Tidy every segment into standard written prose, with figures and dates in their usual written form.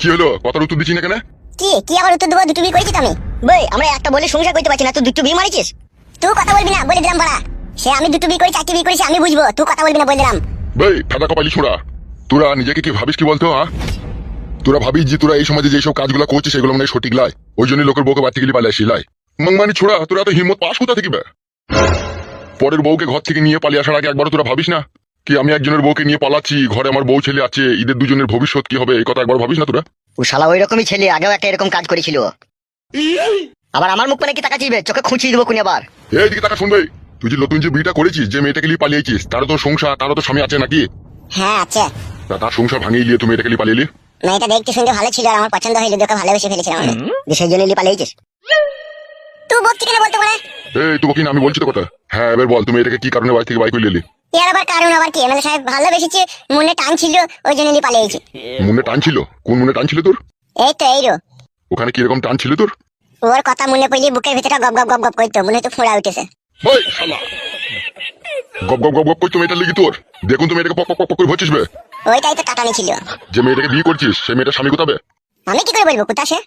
কি হলো? কথার উত্তর দিচ্ছি না কেন? কি কি আবার উত্তর দেবো? দুটো বিয়ে করেছি তো আমি। ভাই আমরা একটা বলে সংসার করতে পারছি না, তুই দুটো বিয়ে মারিছিস। তুই কথা বলবি না, বলে দিলাম বড়া। সে আমি দুটো বিয়ে করি, চারটি বিয়ে করেছি, আমি বুঝবো। তুই কথা বলবি না, বলে দিলাম। ভাই ফাটা কপালি ছোড়া, তোরা নিজেকে কি ভাবিস কি বলতো? তোরা ভাবিস যে তোরা এই সমাজে যেসব কাজগুলো করছিস সেগুলো মানে সঠিক লাই, ওই জন্য লোকের বউকে বাড়তে গেলে পালিয়ে আসি লাই। মাংমানি ছোড়া, তোরা তো হিম্মত পাস কোথা থেকে বে? পরের বউকে ঘর থেকে নিয়ে পালিয়ে আসার আগে একবারও তোরা ভাবিস না কি আমি একজনের বউকে নিয়ে পালাচ্ছি, ঘরে আমার বউ ছেলে আছে, এদের দুজনের ভবিষ্যৎ কি হবে এই কথা একবার ভাবিস না তোরা? ও শালা ওই রকমই ছেলে, আগেও একটা এরকম কাজ করেছিল। আবার আমার মুখ মানে কি তাকাচ্ছিস? চিবে চোখে খুঁচিয়ে দেবো কোন আবার। এইদিকে টাকা শুনবে, তুই যে নতুন যে বিয়েটা করেছিস, যে মেয়েটাকে নিয়ে পালিয়েছিস, তারও তো সংসার, তারও তো স্বামী আছে নাকি? হ্যাঁ আছে। তার সংসার ভাঙিয়ে গিয়ে তুমি এটাকে নিয়ে পালিয়ে? মেয়েটা দেখতে শুনতে ভালো ছিল আর আমার পছন্দ হইলো, দেখে ভালোবেসে ফেলেছিলাম আমি। সেই জন্য নিয়ে পালিয়েছিস? তুই বকছি কেন বলতে পারে? এই তুই কি না, আমি বলছি তো কথা। হ্যাঁ এবার বল, তুমি এটাকে কি কারণে বাড়ি থেকে বাই করে নিলি? এর আবার কারণ আবার কি? এমএলএ সাহেব ভালোবেসেছে, মনে টান ছিল, ওই জন্য নিয়ে পালিয়েছি। মনে টান ছিল? কোন মনে টান ছিল তোর? এই তো এইরো। ওখানে কিরকম টান ছিল তোর? ওর কথা মনে পড়লে বুকের ভিতরে গপ গপ গপ গপ করতো, মনে হতো ফোঁড়া উঠেছে। ওই শালা, গপ গপ গপ গপ করছো মেয়েটার লেগে তোর? দেখুন তুমি এটাকে পক পক পক পক করে ভরছিস বে। ওইটাই তো টাটানি ছিল। যে মেয়েটাকে বিয়ে করছিস সেই মেয়েটার স্বামী কোথাবে? আমি কি করে বলবো কোথা সে?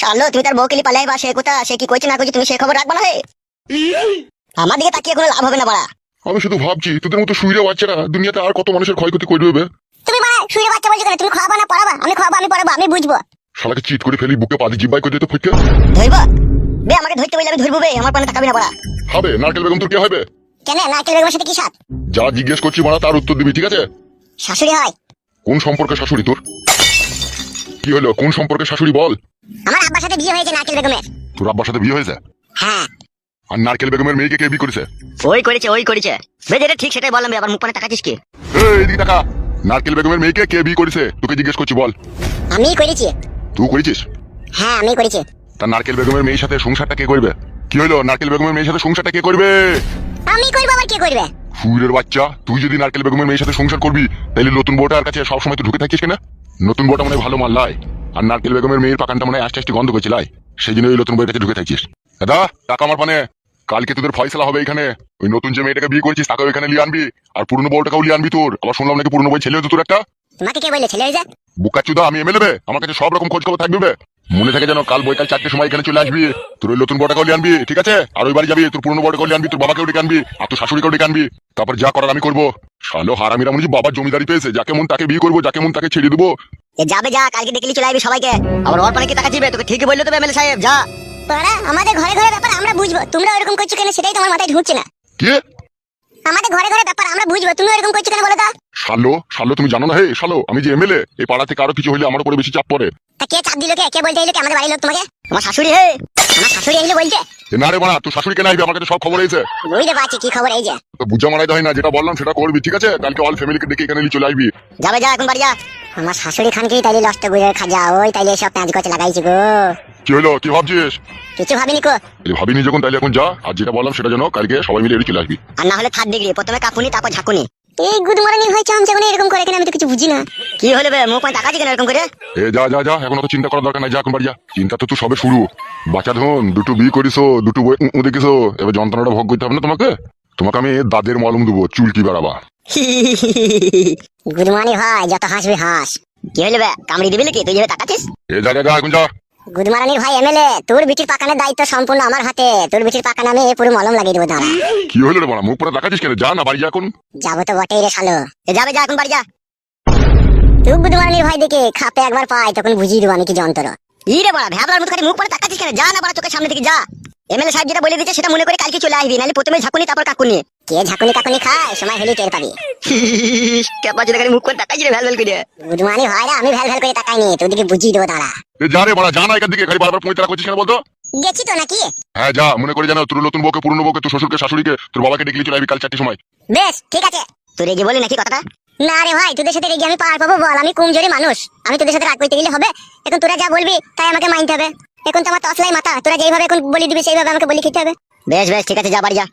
শালো তুমি তার বউকে নিয়ে পালাই বা সে কোথা, সে কি করছে না করছে তুমি সে খবর রাখবা না। হে আমার দিকে তাকিয়ে কোনো লাভ হবে না বাড়া। আমি শুধু ভাবছি তোদের মতো শুইরে বাচ্চারা দুনিয়াতে আর কত মানুষের ক্ষয়ক্ষতি করে দেবে। তুমি মা শুয়ে বাচ্চা বলছো কেন? তুমি খাওয়াবা না পড়াবা? আমি খাওয়াবো, আমি পড়াবো, আমি বুঝবো। শালাকে চিট করে ফেলি, বুকে পাদি জিব্বাই করে দিতে ফুটকে ধরবা বে, আমাকে ধরতে বললে আমি ধরবো বে, আমার পানে তাকাবি না বাড়া। হবে। নারকেল বেগম তোর কি হবে? কেন নারকেল বেগমের সাথে কি সাথ? যা জিজ্ঞেস করছি মারা তার উত্তর দিবি, ঠিক আছে? শাশুড়ি হয়। কোন সম্পর্কে শাশুড়ি তোর? কি হলো, কোন সম্পর্কে শাশুড়ি বল? আমার আব্বার সাথে বিয়ে হয়েছে নারকেল বেগমের। তোর আব্বার সাথে বিয়ে হয়েছে? হ্যাঁ। আর নারকেল বেগমের মেয়েকে কে বিয়ে করেছে? ওই করেছে ওই করেছে বে, যেটা ঠিক সেটাই বললাম বে, আবার মুখ পানে তাকাচ্ছিস কি? এইদিকে টাকা, নারকেল বেগমের মেয়েকে কে বিয়ে করেছে তোকে জিজ্ঞেস করছি, বল। আমিই করেছি। তুই করেছিস? হ্যাঁ আমি করেছি। তা নারকেল বেগমের মেয়ের সাথে সংসারটা কে করবে? কি হলো, নারকেল বেগমের মেয়ের সাথে সংসারটা কে করবে? আমি করবো, আবার কে করবে? ফুলের বাচ্চা, তুই যদি নারকেল বেগমের মেয়ের সাথে সংসার করবি তাহলে নতুন বউটার কাছে সবসময় তো ঢুকে থাকিস কেনা? নতুন বউটা মনে হয় ভালো মাল লাই, আর নারকেল বেগমের মেয়ের পাকানটা মনে হয় আস্তে আস্তে গন্ধ করছে লাই, সেই জন্য ওই নতুন বউয়ের কাছে ঢুকে থাকিস। দাদা টাকা আমার পানে, কালকে তোদের ফয়সালা হবে এখানে। ওই নতুন যে মেয়েটাকে বিয়ে করেছিস তাকেও এখানে লিয়ে আনবি, আর পুরনো বউটাকেও লিয়ে আনবি তোর। আবার শুনলাম নাকি পুরনো বই ছেলে হতো তোর একটা। তোমাকে কে বললে ছেলে হয়ে যা? বুকাচুদা, আমি এমএলএ বে, আমার কাছে সব রকম খোঁজ খবর থাকবে বে। মনে থাকে যেন কাল বৈকাল 4টের সময় এখানে চলে আসবি। তোর ওই নতুন বউটাকেও লিয়ে আনবি, ঠিক আছে? আর ওই বাড়ি যাবি, তোর পুরনো বউটাকেও লিয়ে আনবি, তোর বাবাকেও ডেকে আনবি, আর তোর শাশুড়িকেও ডেকে আনবি। তারপর যা করার আমি করবো। শালো হারামিরা মনে হচ্ছে বাবার জমিদারি পেয়েছে, যাকে মন তাকে বিয়ে করবো, যাকে মন তাকে ছেড়ে দেবো। এ যাবে যা, কালকে ডেকে নিয়ে চলে আসবি সবাইকে। আবার ওর পানে কি তাকাচ্ছিস বে? তোকে ঠিকই বললো তো এমএলএ সাহেব, যা। তোরা আমাদের ঘরে ঘরে ব্যাপার আমরা বুঝবো, তোমরা ওরকম করছো কেন সেটাই তোমার মাথায় ঢুকছে না। কে? আমাদের ঘরে ঘরে ব্যাপার আমরা বুঝবো, তুমি ওরকম করছো কেন বলো তো? শালো শালো তুমি জানো না হে শালো, আমি যে এমএলএ, এই পাড়া থেকে আরো কিছু হইলে আমার উপরে বেশি চাপ পড়ে। তা কে চাপ দিল? কে বলতে এলো? কে আমাদের বাড়ির লোক তোমাকে? আমার শাশুড়ি হে। আমার শাশুড়ি এলো বলছে? না রে বাড়া, তোর শাশুড়ি কেন আসবে? আমার কাছে সব খবর এসে বুঝতে পারছি কি খবর এই যে। তো বুঝা মারাইতে হয় না, যেটা বললাম সেটা করবি, ঠিক আছে? কালকে অল ফ্যামিলিকে ডেকে এখানে নিয়ে চলে আসবি। যাবে যা, এখন বাড়ি যা। আমার শাশুড়ি খানকেই তাইলে লষ্ট করে খাজা, ওই তাইলে সব প্যাঁচ গছে লাগাইছি গো। কি হলো, কি ভাবছিস? কিছু ভাবিনি কো। ভাবিনি যখন তাইলে এখন যা, আর যেটা বললাম সেটা যেন কালকে সবাই মিলে এড়িয়ে চলে আসবি। আর না হলে 3rd ডিগ্রি, প্রথমে কাকুনি তারপর ঝাকুনি। এই গুদমারানি ভাই চামচাগুনি এরকম করে কেন? আমি তো কিছু বুঝি না। কি হলো বে, মুখ পানে তাকাচ্ছিস কেন এরকম করে? এ যা যা যা, এখন অত চিন্তা করার দরকার নাই, যা এখন বাড়ি যা। চিন্তা তো তুই সবে শুরু। বাচ্চা ধন, দুটো বিয়ে করিছো, দুটো বই দেখিছো, এবার যন্ত্রণাটা ভোগ করতে হবে না তোমাকে? তোমাকে আমি দাদের মলম দেবো, চুল কি বেড়াবা। গুদমানি ভাই যত হাসবি হাস। কি হলো বে, কামড়ি দিবি নাকি? তুই যেভাবে তাকাচ্ছিস। এ যা যা যা, এখন যা। গুদমারানির ভাই এমএলএ, তোর বিটির পাকানের দায়িত্ব সম্পূর্ণ আমার হাতে। তোর বিটির পাকান আমি পুরো মলম লাগিয়ে দেবো দাঁড়া। কি হলো রে বাড়া, মুখ পরে দেখাচ্ছিস কেন? যা না বাড়ি যা এখন। যাবো তো বটেই রে শালো। এ যাবে যা, এখন বাড়ি যা। তুই গুদমারানির ভাই দেখে খাপে একবার পাই তখন বুঝিয়ে দেবো আমি কি যন্ত্র। ই রে বাড়া, ভ্যাবলার মতো করে মুখ পানে তাকাচ্ছিস কেন? যা না বাড়া, চোখের সামনে থেকে যা। এমএলএ সাহেব যেটা বলে দিচ্ছে সেটা মনে করে কালকে চলে আসবি, নাহলে প্রথমে ঝাকুনি তারপর কাকুনি। কে ঝাঁকুনি কাকুনি খায় সময় হলেই টের পাবি। কেপা যেটা মুখ করে তাকাচ্ছিস রে ভ্যাল ভ্যাল করে। গুদমানি ভাই রে, আমি ভ্যাল ভ্যাল করে তাকাইনি, তোদেরকে বুঝিয়ে দেবো দাঁড়া। এ যা রে বাড়া, যা না এখান থেকে, খালি বারবার পঁয়তারা করছিস কেন বলতো? গেছি তো নাকি? হ্যাঁ যা, মনে করে জানো তোর নতুন বউকে, পুরনো বউকে, তোর শ্বশুরকে, শাশুড়িকে, তোর বাবাকে ডেকে নিয়ে চলে আসবি কাল 4টের সময়। বেশ ঠিক আছে। তুই রেগে বলি নাকি কথাটা? না রে ভাই, তোদের সাথে রেগে আমি পার পাবো বল? আমি কমজোরি মানুষ, আমি তোদের সাথে রাগ করতে গেলে হবে? এখন তোরা যা বলবি তাই আমাকে মানতে হবে। এখন তো আমার তসলাই মাথা, তোরা যেইভাবে এখন বলি দিবি সেইভাবে আমাকে বলি খেতে হবে। বেশ বেশ ঠিক আছে, যা বাড়ি যা।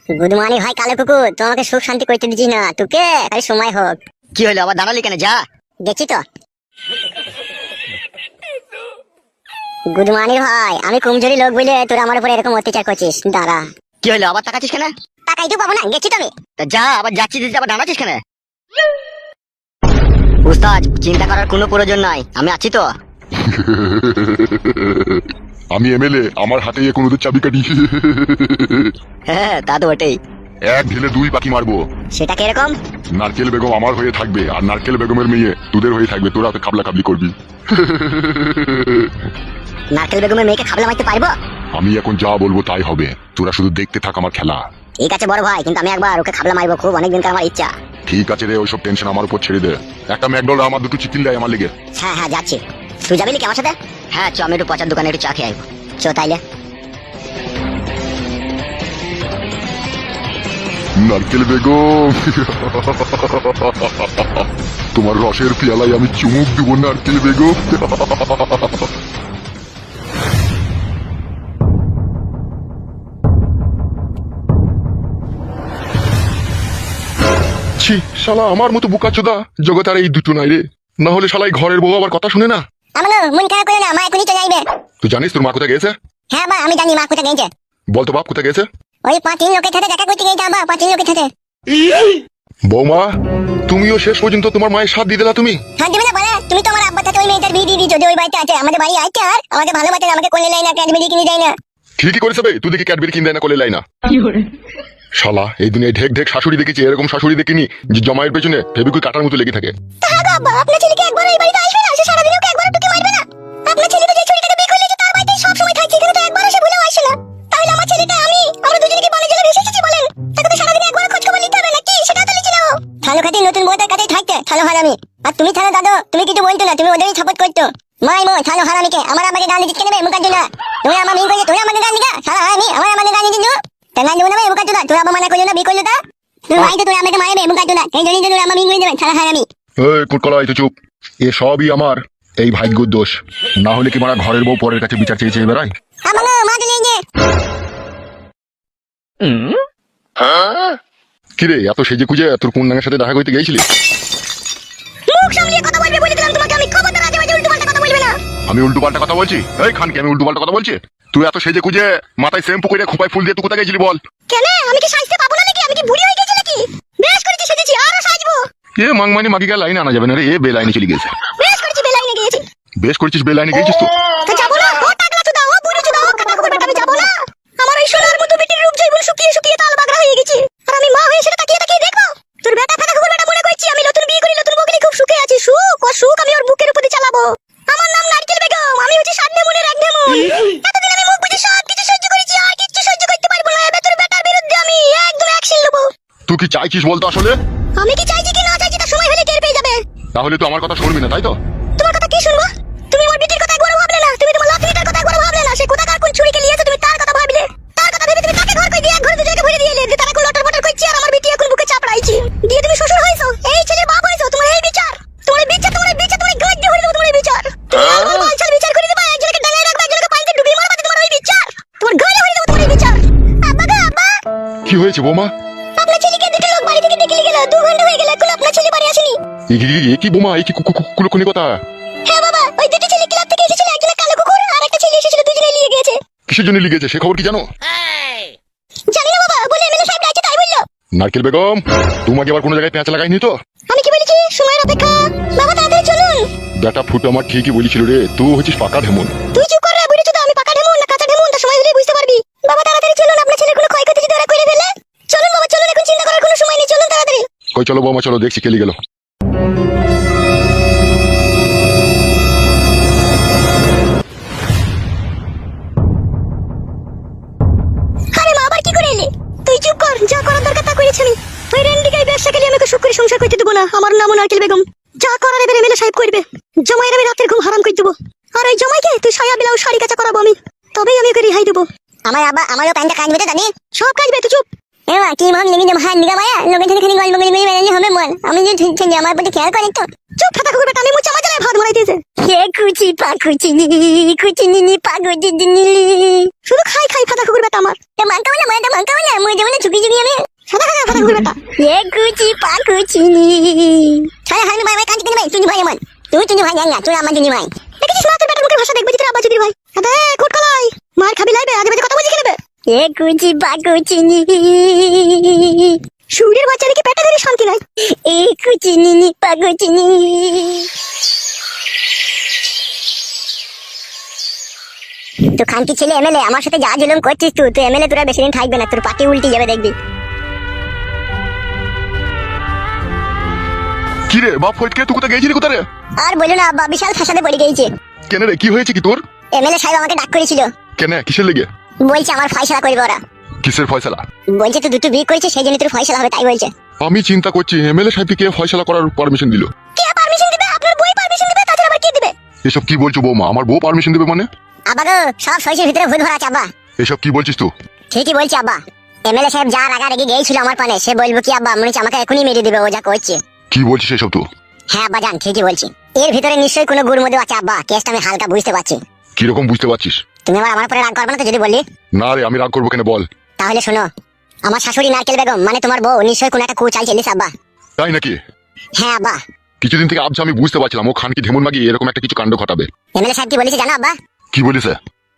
গুদমানি ভাই কালো কুকুর, তো আমাকে সুখ শান্তি করতে দিচ্ছিস না, তোকে খালি সময় হোক। কি হলো আবার দাঁড়ালি কেন? যা। গেছি তো। গুদমানি ভাই, আমি কমজোরি লোক বলে তোরা আমার উপরে এরকম অত্যাচার করছিস, দাঁড়া। কি হলো আবার তাকাচ্ছিস কেন? টাকাই তো পাবো না, গেছি তো আমি। তা যা, আবার যাচ্ছিস, আবার দাঁড়াচ্ছিস কেন? উস্তাদ চিন্তা করার কোনো প্রয়োজন নাই, আমি আছি তো। আমি এমএলএ, আমার হাতে কোনো চাবি কাটি। হ্যাঁ তা তো বটেই। এক ঢিলে দুই পাখি মারবো। সেটা কিরকম? নারকেল বেগম আমার হয়ে থাকবে, আর নারকেল বেগমের মেয়ে তোদের হয়ে থাকবে, তোরা তো খাবলা খাবলি করবি। নারকেল বেগমের মেয়েকে খাবলা মারতে পারবো? আমি এখন যা বলবো তাই হবে, তোরা শুধু দেখতে থাক আমার খেলা। ঠিক আছে বড় ভাই, কিন্তু আমি একবার ওকে খাবলা মারবো, খুব অনেকদিনকার আমার ইচ্ছা। ঠিক আছে রে, ওইসব টেনশন আমার উপর ছেড়ে দে। একটা ম্যাকডোনাল্ড আমার দুটো চিকেন দেয় আমার লেগে। হ্যাঁ হ্যাঁ যাচ্ছি। তুই যাবি নাকি আমার সাথে? হ্যাঁ চ, আমি একটু পচার দোকানে একটু চা খেয়ে আসবো। চ তাইলে। নারকেল বেগম, তোমার রসের পেয়ালায় আমি চুমুক দিব নারকেল বেগম। ছি, শালা আমার মতো বোকাচোদা জগৎ আর এই দুটো নাই রে। না হলে শালাই ঘরের বউ আবার কথা শুনে না। আমাকে মন খারাপ করে না, মা এখনই চলে যাইবে। তুই জানিস তোর মা কোথায় গেছে? হ্যাঁ বা আমি জানি মা কোথায় গেছে। বল তো বাপ কোথায় গেছে? ওই 5-3 লোকের সাথে দেখা করতে গেছে, আবার 5-3 লোকের সাথে। বৌমা, তুমিও শেষ পর্যন্ত তোমার মায়ের সাথ দিয়ে দিলা তুমি। হাত দিবে না বলে, তুমি তো আমার আব্বার সাথে ওই মেয়েটার বিয়ে দিয়ে দিয়েছো, যে ওই বাড়িতে আছে। আমাদের বাড়ি আছে আর আমাকে ভালোবাসে, আমাকে কোলে নেয় না, ক্যাডবেরি কিনে দেয় না। ঠিকই করেছে বে, তুই দেখি ক্যাডবেরি কিনে দেয় না, কোলে লাই না। শালা এই দুনিয়ায় ঢেক ঢেক শাশুড়ি দেখেছি, এরকম শাশুড়ি দেখিনি যে জমায়ের পেছনে ফেবিকুইক কাটার মতো লেগে থাকে। হ্যাঁ গো আব্বা, আপনার ছেলেকে একবার এই বাড়িতে আসবে না? সে সারাদিন ওকে একবার টুকি মারবে না? আপনার ছেলে তো যে ছুরিটাকে বিয়ে করলে তার বাড়িতেই সব সময় থাকছে, এখানে তো একবারও সে ভুলেও আসে না। তাহলে আমার ছেলেটা আমরা দুজনে কি বনে জলে ভেসে এসেছি বলেন? তাকে তো সারাদিন একবার খোঁজ খবর নিতে হবে নাকি? সেটা তো লিখে নাও। থালো খাতি নতুন বউদের কাছেই থাকতে, থালো হারামি। আর তুমি থালো দাদু, তুমি কিছু বলতো না, তুমি ওদেরই সাপোর্ট করতো। মাই মো থালো হারামিকে আমার আমাকে গান দিতে নেবে মুখার জন্য। তুমি আমার মেয়ে কইলে তুমি আমাকে গান দিগা, শালা হারামি আমার আমাকে গান দিতে কেন দেবো না মুখার জন্য? তোরা মানা করলো না, বিয়ে করলো তা তুমি ভাই তো তোরা আমাকে মারবে মুখার জন্য, এই জন্যই তো আমার মেয়ে করে দেবেন, শালা হারামি। এই কুটকলা, এই তো চুপ। এ সবই আমার এই ভাগ্যর দোষ। না হলে কি মারা ঘরের বউ পরের কাছে বিচার চেয়ে চেয়ে বেড়ায়? আমাকে মা চলে গিয়ে কিরে এত সেজে খুঁজে তোর কোন নাঙের সাথে দেখা করতে গেছিলি? মুখ সামলিয়ে কথা বলবে বলে দিলাম তোমাকে, আমি খবরদার আজে বাজে উল্টো পাল্টা কথা বলবে না। আমি উল্টো পাল্টা কথা বলছি? এই খানকে আমি উল্টো পাল্টা কথা বলছি? তুই এত সেজে খুঁজে মাথায় শ্যাম্পু করে খোপায় ফুল দিয়ে তুই কোথায় গেছিলি বল? কেন আমি কি সাজতে পাবো না নাকি? আমি কি বুড়ি হয়ে গেছি নাকি? বেশ করেছি সেজেছি, আরো সাজবো। এ মাংমানি মাগি গা লাইনে আনা যাবে না রে, এ বে লাইনে চলে গেছে। বেশ করেছি, বেলাইনে গিয়েছি। বেশ করেছিস, বে লাইনে গেছিস তো। তো যাবো না? ও টাকলা চুদা, ও বুড়ি চুদা, ও কথা বলবে, আমি যাবো না। আমার ওই সোনার মতো বেটির রূপ জৈবন শুকিয়ে শুকিয়ে তাল বাগড়া হয়ে গেছে, আর আমি মা হয়ে সেটা তাকিয়ে তাকিয়ে দেখবো? তোর বেটা ফাটা খবর বেটা মনে করছি আমি নতুন বিয়ে করি, নতুন বউকে খুব সুখে আছি। সুখ ও সুখ আমি ওর বুকের উপরে চালাবো। আমার নাম নারকেল বেগম, আমি হচ্ছে সাধনে মনের এক ঢেমন। এতদিন আমি মুখ বুঝে সব কিছু সহ্য করেছি, আর কিছু সহ্য করতে পারবো না। এবার তোর বেটার বিরুদ্ধে আমি একদম অ্যাকশন নেবো। তুই কি চাইছিস বলতো আসলে? আমি কি চাইছি কি না চাইছি তা সময় হলে টের পেয়ে যাবে। তাহলে তো আমার কথা শুনবি না, তাই তো? তোমার কথা কি শুনবো? তুমি আমার বিটির কথা একবারও ভাবলে না, তুমি তোমার লাতিটার কথা একবারও ভাবলে না। সে কোথাকার কোন ছুরিকে নিয়েছে তুমি তার কথা ভাবলে। তার কথা ভেবে তুমি তাকে ঘর কই দিয়ে এক ঘরে দুজনকে ভরে দিয়েলে, যে তারা কোন লটর পটর করছে, আর আমার বিটি এখন বুকে চাপড়াইছি। দিয়ে তুমি শ্বশুর হয়েছো, এই ছেলের বাপ হয়েছো। তোমার এই বিচার, তোমার এই বিচার, তোমার এই বিচার, তোমার গাড়ি দিয়ে ভরে দেবো। তোমার এই বিচার তুমি আমার বালছাল বিচার করে দেবা, একজনকে ডাঙায় রাখবা, একজনকে পানিতে ডুবিয়ে মারবা। তোমার ওই বিচার, তোমার গাড়ি ভরে দেবো। তোমার এই বিচার। আব্বা গো আব্বা, কি হয়েছে বৌমা? আপনার ছেলেকে দুটো লোক বাড়ি থেকে ডেকে নিয়ে গেল, 2 ঘন্টা হয়ে গেল, এখন আপনার ছেলে বাড়ি আসেনি। এ কি বৌমা, এই কি কুলকুনি কথা? হ্যাঁ বাবা, ওই দুটো ছেলে ক্লাব থেকে এসেছিল, একজন কালো কুকুর আর একটা ছেলে এসেছিল, দুজনে নিয়ে গিয়েছে। কিসের জন্য লিগেছে সে খবর কি জানো? জানি না বাবা, বলে এমএলএ সাহেব ডাকছে তাই বললো। নারকেল বেগম, তোমাকে আবার কোনো জায়গায় পেঁচা লাগাইনি তো? আমি কি বলেছি? সময়ের অপেক্ষা। বাবা তাড়াতাড়ি চলুন। বেটা ফুটো আমার ঠিকই বলেছিল রে, তুই হচ্ছিস পাকা ঢেমন। তুই চুপ কর রে বুড়ি চোদা, আমি পাকা ঢেমন না কাঁচা ঢেমন তা সময় হলেই বুঝতে পারবি। বাবা তাড়াতাড়ি চলুন, আপনার ছেলের কোনো ক্ষয়ক্ষতি যদি ওরা করে ফেলে। চলুন বাবা চলুন, এখন চিন্তা করার কোনো সময় নেই, চলুন তাড়াতাড়ি। কই চলো বৌমা চলো, দেখছি খেলে গেল। আরে মা আবার কি করে এলি? তুই চুপ কর, যা করার দরকার তা করেছি আমি। ওই রেন্ডিকাই ব্যবসা খেলে আমাকে সুখ করে সংসার করতে দেবো না। আমার নাম নারকেল বেগম, যা করার এবার এমএলএ সাহেব করবে। জমাইয়ের আমি রাতের ঘুম হারাম করে দেবো, আর ওই জমাইকে তুই সায়া ব্লাউজ শাড়ি কাঁচা করাবো আমি, তবেই আমি ওকে রেহাই দেবো। আমার আব্বা আমারও প্যান্টটা কাজ বেতে জানি, সব কাজ বেতে। চুপ এমা কি মাম লেগে দেবো, হাত নিগা মায়া লোকের থেকে খালি গল্প করে মেরে মেরে হবে মন। আমি যে ঠিক ঠিক আমার প্রতি খেয়াল করি তো। চুপ ফাটা কুকুর বেটা, আমি মুচা মাজালে ভাত মরাই দিয়েছে। হে কুচি পাকুচি নি কুচি নি পাগুচি নি, শুধু খাই খাই ফাটা কুকুর বেটা আমার। এ মানকা বলে মানটা মানকা বলে মই যেমন চুকি চুকি আমি সাদা খাগা ফাটা কুকুর বেটা। হে কুচি পাকুচি নি ছায়া হাই ভাই ভাই কাজ কিনে ভাই, তুই ভাই আমার, তুই ভাই জান না, তুই আমার জন্য ভাই। দেখেছিস না তোর বেটার মুখের ভাষা, দেখবি তোর আব্বা যদি ভাই। আরে কুটকলাই মার খাবি লাইবে, আগে বাজে কথা বুঝি কেন বে? এ কুচি পাকুচি নি সুরের বাচ্চা দেখে পেটে ধরে শান্তি নাই। এই কুচিনি নি পাগুচিনি। তো খানকি ছেলে এমএলএ আমার সাথে যা জুলুম করছিস তুই এমএলএ তোরা বেশি দিন থাকবে না, তোর পার্টি উল্টে যাবে দেখবি। কি রে বাপ ফটকে তুই কোথায় গেছিলি কোথায় রে? আর বলো না আব্বা, বিশাল ফাঁসাতে পড়ে গেছে। কেন রে কি হয়েছে কি তোর? এমএলএ সাহেব আমাকে ডাক করেছিল, কেন কিসের লেগে? বলছে আমার ফয়সালা করবে ওরা। কিসের ফয়সালা? বলছে তুই দুটো বিয়ে করেছিস সেই জন্য তোর ফয়সালা হবে, তাই বলছে। আমি চিন্তা করছি এমএলএ সাহেবকে কে ফয়সালা করার পারমিশন দিল? কে পারমিশন দিবে? আপনার বই পারমিশন দিবে, তাছাড়া আবার কে দিবে? এসব কি বলছো বৌমা? আমার বউ পারমিশন দেবে মানে? আব্বা গো, সব শৈশের ভিতরে ভুল ভরা আছে আব্বা। এসব কি বলছিস তুই? ঠিকই বলছি আব্বা। এমএলএ সাহেব যা রাগারাগি গিয়েছিল আমার পানে, সে বলবো কি আব্বা মনে হচ্ছে আমাকে এখনই মেরে দিবে ও যা করছে। কি বলছিস এসব তুই? হ্যাঁ আব্বা জান, ঠিকই বলছি। এর ভিতরে নিশ্চয়ই কোনো গুড়মধু আছে আব্বা, কেসটা আমি হালকা বুঝতে পারছি। কিরকম বুঝতে পারছিস? তুমি আবার আমার উপরে রাগ করবে না তো যদি বললি? না রে আমি রাগ করবো কেন বল। তাহলে শোনো, আমার শাশুড়ি নারকেল বেগম মানে তোমার বউ নিশ্চয়ই কোনো একটা কু চাইছিলিস আব্বা। তাই নাকি? হ্যাঁ আব্বা। কিছুদিন থেকে আবছা আমি বুঝতে পারছিলাম ও খানকি ঢেমন মাগি এরকম একটা কিছু কাণ্ড ঘটাবে। এমএলএ সাহেব কি বলেছে জানো আব্বা? কি বলিস?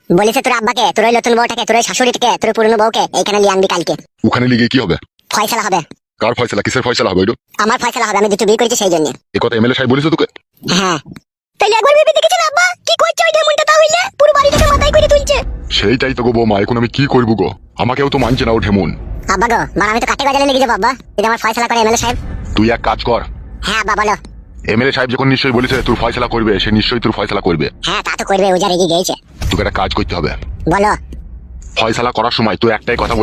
বলেছে তোর আব্বাকে, তোর ওই নতুন বউটাকে, তোর ওই শাশুড়িটাকে, তোর পুরনো বউকে এইখানে নিয়ে আনবি কালকে। ওখানে লিগে কি হবে? ফয়সালা হবে। কার ফয়সালা? কিসের ফয়সালা হবে? আমার ফয়সালা হবে, আমি দুটো বিয়ে করেছি সেই জন্য। এ কথা এমএলএ সাহেব বলেছে তোকে? হ্যাঁ। তাইলে একবার ভেবে দেখেছেন আব্বা কি করছে ওই ঢেমনটা? তাহলে পুরো বাড়িটাকে মাথায় করে তুলছে। সেইটাই তো গো বৌমা, এখন আমি কি করবো গো? আমাকেও তো মানছে না ও ঢেমন। আব্বা গো, মানে আমি তো কাটে গজালে লেগে যাবো আব্বা যদি আমার ফয়সালা করে এমএলএ সাহেব। তুই এক কাজ কর। হ্যাঁ আব্বা বলো। এমএলএ সাহেব যখন নিশ্চয়ই বলেছে তোর ফয়সালা করবে, সে নিশ্চয়ই তোর ফয়সালা করবে। হ্যাঁ তা তো করবে, ও যা রেগে গিয়েছে। তোকে একটা কাজ করতে হবে। বলো। ফয়সালা করার সময় তুই একটাই কথা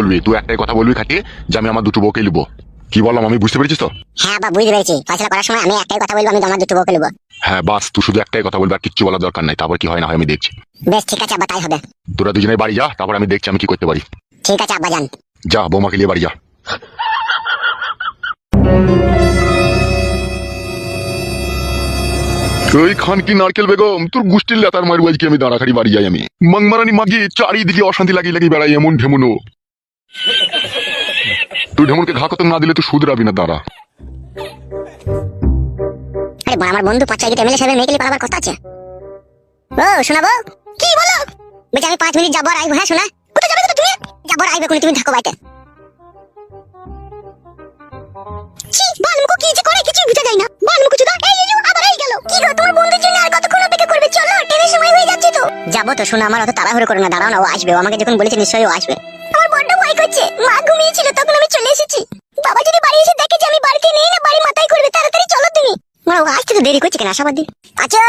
বলবি খাটিয়ে যে আমি আমার দুটো বউকে নিবো। কি বললাম আমি? বুঝতে পেরেছিস তো? হ্যাঁ আব্বা বুঝতে পেরেছি, ফয়সালা করার সময় আমি একটাই কথা বলবো, আমি আমার দুটো বউকে নেবো। হ্যাঁ বাস, তুই শুধু একটাই কথা বলবি, আর কিচ্ছু বলার দরকার নাই। তারপর কি হয় না হয় আমি দেখছি। বেশ ঠিক আছে আব্বা, তাই হবে। তোরা দুজনে বাড়ি যা, তারপর আমি দেখছি আমি কি করতে পারি। ঠিক আছে আব্বা যান। যা বৌমাকে নিয়ে বাড়ি যা। ওই খানকি নারকেল বেগম, তোর গুষ্টির লেতার মার বাজকে আমি দাঁড়াখাড়ি বাড়ি যাই। আমি মাংমারানি মাগি চারিদিকে অশান্তি লাগিয়ে বেড়াই এমন ঢেমুনো। তুই ঢেমনকে ঘা কত না দিলে তুই শুধরাবি না, দাঁড়া। আরে আমার বন্ধু পাঁচটা এমএলএ সাহেবের মেয়েকে পালাবার কথা আছে। ও শোনাবো? কি বলো? বলছি আমি 5 মিনিট যাবো আর আইবো। হ্যাঁ শোনা। কোথায় যাবে তুমি? যাবো আর আইবো, তুমি থাকো বাড়িতে। ছি, বালমুকু কি যে করে কিছু বুঝা যায় না। বালমুকু চুদা এই আবার এই গেল। কি গো তোমার বন্ধুর জন্য আর কতক্ষণ অপেক্ষা করবে? চলো, ট্রেনের সময় হয়ে যাচ্ছে তো। যাবো তো, শোনা আমার অত তাড়াহুড়ো করো না, দাঁড়াও না, ও আসবে। ও আমাকে যখন বলেছে নিশ্চয়ই ও আসবে। আমার বড্ড ভয় করছে। মা ঘুমিয়েছিল তখন আমি চলে এসেছি। বাবা যদি বাড়ি এসে দেখে যে আমি বাড়িতে নেই না, বাড়ি মাথায় করবে। তাড়াতাড়ি চলো তুমি। মানে ও আসতে তো দেরি করছে কেন? আশাবাদী। আচ্ছা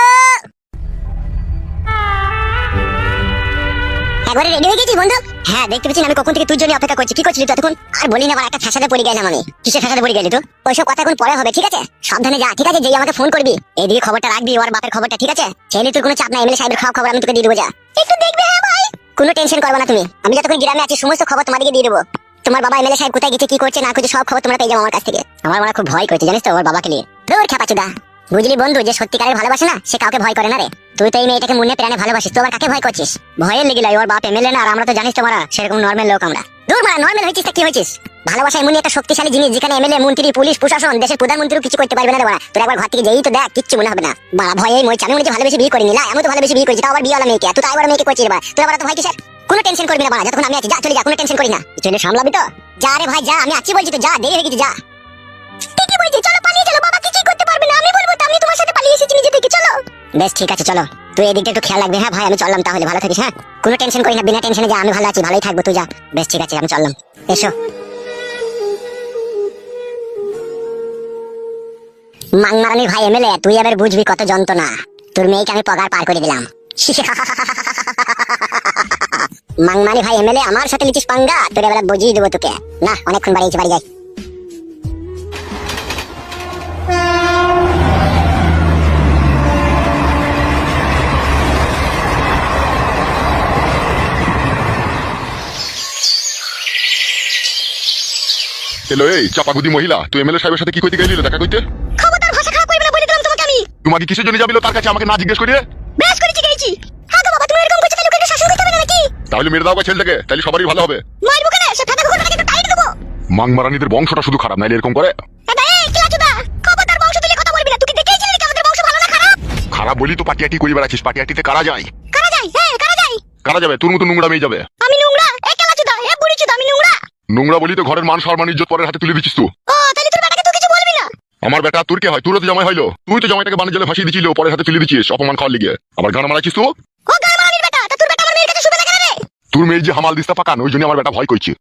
একবারে রেডি হয়ে গেছিস বন্ধু? হ্যাঁ দেখতে পেয়েছি, আমি কখন থেকে তোর জন্য অপেক্ষা করছি। কি করছিলি তুই এতক্ষণ? আর বলি না, আবার একটা ফ্যাসাদে পড়ে গেলাম আমি। কিসে ফ্যাসাদে পড়ে গেলি তুই? ওইসব কথা এখন পরে হবে, ঠিক আছে? সাবধানে যা, ঠিক আছে? যেই আমাকে ফোন করবি এইদিকে খবরটা রাখবি, ওর বাপের খবরটা, ঠিক আছে? ছেলে তোর কোনো চাপ নাই, এমএলএ সাহেবের খবর আমি তোকে দিয়ে দেবো। যা একটু দেখবে। হ্যাঁ ভাই, কোনো টেনশন করবে না তুমি। আমি যতক্ষণ গ্রামে আছি সমস্ত খবর তোমাদেরকে দিয়ে দেবো। তোমার বাবা এমএলএ সাহেব কোথায় গেছে, কি করছে না করছে, সব খবর তোমরা পেয়ে যাবো আমার কাছ থেকে। আমার মনে খুব ভয় করছে জানিস তো ওর বাবাকে নিয়ে। দূর খেপাচুদা। বুঝলি বন্ধু, যে সত্যিকারের ভালোবাসে না সে কাউকে ভয় করে না রে। তুই তো এই মেয়েটাকে মনে প্রাণে ভালোবাসিস, তো আবার কাকে ভয় করছিস? ভয়ের লেগে লাই, ওর বাপ এমএলএ না, আর আমরা তো জানিস তো মারা সেরকম নর্মাল লোক আমরা। দূর মারা, নর্মাল হয়েছিস তা কি হয়েছিস? ভালোবাসা এমনই একটা শক্তিশালী জিনিস যেখানে এমএলএ, মন্ত্রী, পুলিশ, প্রশাসন, দেশের প্রধানমন্ত্রীও কিছু করতে পারবে না রে বাড়া। তোর একবার ঘর থেকে যেই তো দেখ, কিচ্ছু মনে হবে না বাড়া। ভয়ে মরছি আমি, মনে হচ্ছে ভালোবেসে বিয়ে করিনি। লা আমি তো ভালোবেসে বিয়ে করেছি, তাও আবার বিয়ে হলো মেয়েকে। তুই তো আবার মেয়েকে করছিস রে বাড়া। তোর আবার তো ভয় কিসের? কোনো টেনশন করবি না বাড়া, যতক্ষণ আমি আছি। যা চলে যা, কোনো টেনশন করি না। চলে সামলাবি তো? যা রে ভাই যা, আমি আছি বলছি তো, যা দেরি হয়ে গেছে। যা ঠিকই বলছি, চলো পালিয়ে চলো। বাবা কিছুই করতে পারবে না, আমি বলবো তো আমি তোমার সাথে পালিয়ে এসেছি নিজে থেকে। চলো। বেশ ঠিক আছে চলো। তুই এদিকটা একটু খেয়াল রাখবি। হ্যাঁ ভাই আমি চললাম তাহলে, ভালো থাকিস। হ্যাঁ কোনো টেনশন করি না, বিনা টেনশনে যা, আমি ভালো আছি, ভালোই থাকবো। তুই যা। বেশ ঠিক আছে আমি চললাম। এসো। মাংমারানি ভাই এমএলএ, তুই এবার বুঝবি কত যন্ত্রণা। তোর মেয়েকে আমি পগার পার করে দিলাম। মাংমানি ভাই এমএলএ, আমার সাথে লিচিস পাঙ্গা, তোর এবার বুঝিয়ে দেবো তোকে। না অনেকক্ষণ বাড়িয়েছি, বাড়ি যাই। এলো এই চাপাগুদি মহিলা, তুই এমএলএ সাহেবের সাথে কি করতে গেলি? দেখা করতে? খবরদার ভাষা খারাপ করবে না, বলে দিলাম তোমাকে আমি। তোমাকে কিসের জন্য যাবিল তার কাছে আমাকে না জিজ্ঞেস করিয়ে? বেশ করেছি গেছি। হ্যাঁ তো বাবা, তুমি এরকম করছো তাহলে ওকে একটু শাসন করতে হবে না নাকি? তাহলে মেরে দাও ছেলেটাকে, তাহলে সবারই ভালো হবে। মারবো কেন? সে ফাটা ঘুরটাকে একটু টাইট দেবো। মাংমারানিদের বংশটা শুধু খারাপ, নাইলে এরকম করে? দাদা এই ক্লাচুদা, খবরদার বংশ তুলে কথা বলবি না। তুই কি দেখেছিস নাকি আমাদের বংশ ভালো না খারাপ? খারাপ বলি তো পাটিয়াটি করি বেড়াচ্ছিস। পাটিয়াটিতে কারা যায়? কারা যায়? হ্যাঁ কারা যায়? কারা যাবে? তোর মতো নোংরা মেয়ে যাবে। আমি নোংরা? এ ক্লাচুদা, এ বুড়িচুদা, আমি নোংরা? নোংরা বলি তো ঘরের মান সম্মান ইজ্জত পরের হাতে তুলে দিচ্ছিস তো। ও তাহলে তোর বেটাকে তুই কিছু বলবি না? আমার বেটা তোর কে হয়? তোরও তো জামাই হইলো, তুই তো জামাইটাকে বানের জলে ভাসিয়ে দিছিল, পরের হাতে তুলে দিচ্ছিস অপমান খাওয়ার লিগে, আবার গান মারাচ্ছিস তো। ও গামানির বেটা, তা তোর বেটা আমার মেয়ের কাছে শুবে না কেন রে? তোর মেয়ে যে হামাল দিস্তা পাকান, ওই জন্য আমার বেটা ভয় করছে।